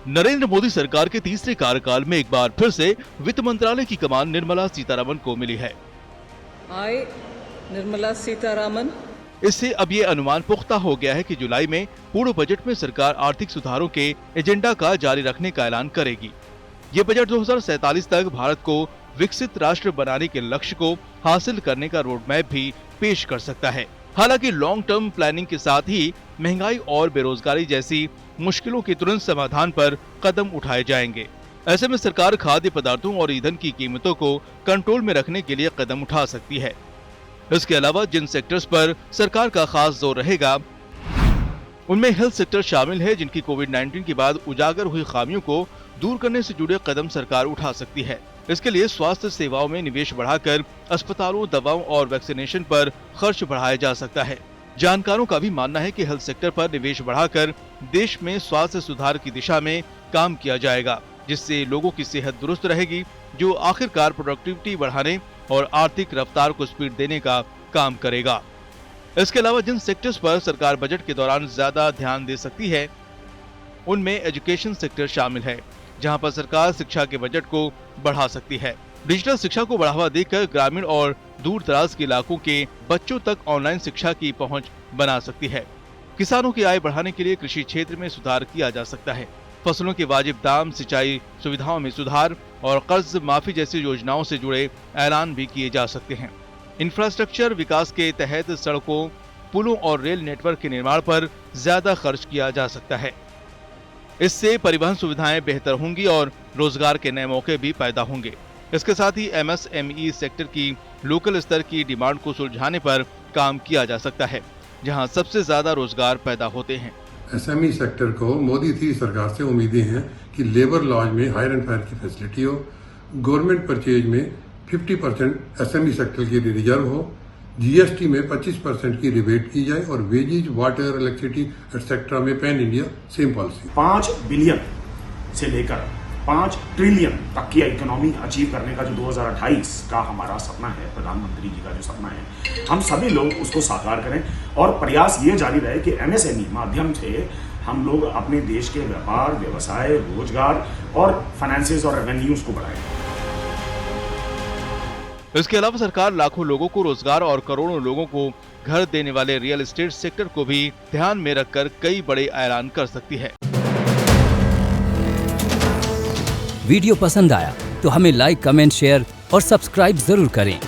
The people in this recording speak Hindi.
नरेंद्र मोदी सरकार के तीसरे कार्यकाल में एक बार फिर से वित्त मंत्रालय की कमान निर्मला सीतारमण को मिली है। निर्मला सीतारमण। इससे अब ये अनुमान पुख्ता हो गया है कि जुलाई में पूर्ण बजट में सरकार आर्थिक सुधारों के एजेंडा का जारी रखने का ऐलान करेगी। ये बजट 2047 तक भारत को विकसित राष्ट्र बनाने के लक्ष्य को हासिल करने का रोड मैप भी पेश कर सकता है। हालांकि लॉन्ग टर्म प्लानिंग के साथ ही महंगाई और बेरोजगारी जैसी मुश्किलों के तुरंत समाधान पर कदम उठाए जाएंगे। ऐसे में सरकार खाद्य पदार्थों और ईंधन की कीमतों को कंट्रोल में रखने के लिए कदम उठा सकती है। इसके अलावा जिन सेक्टर्स पर सरकार का खास जोर रहेगा उनमें हेल्थ सेक्टर शामिल है, जिनकी कोविड-19 के बाद उजागर हुई खामियों को दूर करने से जुड़े कदम सरकार उठा सकती है। इसके लिए स्वास्थ्य सेवाओं में निवेश बढ़ाकर अस्पतालों, दवाओं और वैक्सीनेशन पर खर्च बढ़ाया जा सकता है। जानकारों का भी मानना है कि हेल्थ सेक्टर पर निवेश बढ़ाकर देश में स्वास्थ्य सुधार की दिशा में काम किया जाएगा, जिससे लोगों की सेहत दुरुस्त रहेगी, जो आखिरकार प्रोडक्टिविटी बढ़ाने और आर्थिक रफ्तार को स्पीड देने का काम करेगा। इसके अलावा जिन सेक्टर्स पर सरकार बजट के दौरान ज्यादा ध्यान दे सकती है उनमें एजुकेशन सेक्टर शामिल है, जहां पर सरकार शिक्षा के बजट को बढ़ा सकती है। डिजिटल शिक्षा को बढ़ावा देकर ग्रामीण और दूर दराज के इलाकों के बच्चों तक ऑनलाइन शिक्षा की पहुंच बना सकती है। किसानों की आय बढ़ाने के लिए कृषि क्षेत्र में सुधार किया जा सकता है। फसलों के वाजिब दाम, सिंचाई सुविधाओं में सुधार और कर्ज माफी जैसी योजनाओं से जुड़े ऐलान भी किए जा सकते हैं। इंफ्रास्ट्रक्चर विकास के तहत सड़कों, पुलों और रेल नेटवर्क के निर्माण पर ज्यादा खर्च किया जा सकता है। इससे परिवहन सुविधाएं बेहतर होंगी और रोजगार के नए मौके भी पैदा होंगे। इसके साथ ही MSME सेक्टर की लोकल स्तर की डिमांड को सुलझाने पर काम किया जा सकता है, जहां सबसे ज्यादा रोजगार पैदा होते हैं। SME सेक्टर को मोदी थी सरकार से उम्मीदें हैं कि लेबर लॉज में हायर एंड फायर की फैसिलिटी हो, गवर्नमेंट परचेज में 50% SME सेक्टर के लिए रिजर्व हो, GST में 25% की रिबेट की जाए और वेजेज, वाटर, इलेक्ट्रिसिटी एक्सेट्रा में pan India same policy. 5 billion से लेकर 5 ट्रिलियन तक की इकोनॉमी अचीव करने का जो 2028 का हमारा सपना है, प्रधानमंत्री जी का जो सपना है, हम सभी लोग उसको साकार करें और प्रयास ये जारी रहे कि MSME माध्यम से हम लोग अपने देश के व्यापार, व्यवसाय, रोजगार और फाइनेंसेस और रेवेन्यूज को बढ़ाएं। इसके अलावा सरकार लाखों लोगों को रोजगार और करोड़ों लोगों को घर देने वाले रियल एस्टेट सेक्टर को भी ध्यान में रखकर कई बड़े ऐलान कर सकती है। वीडियो पसंद आया तो हमें लाइक, कमेंट, शेयर और सब्सक्राइब जरूर करें।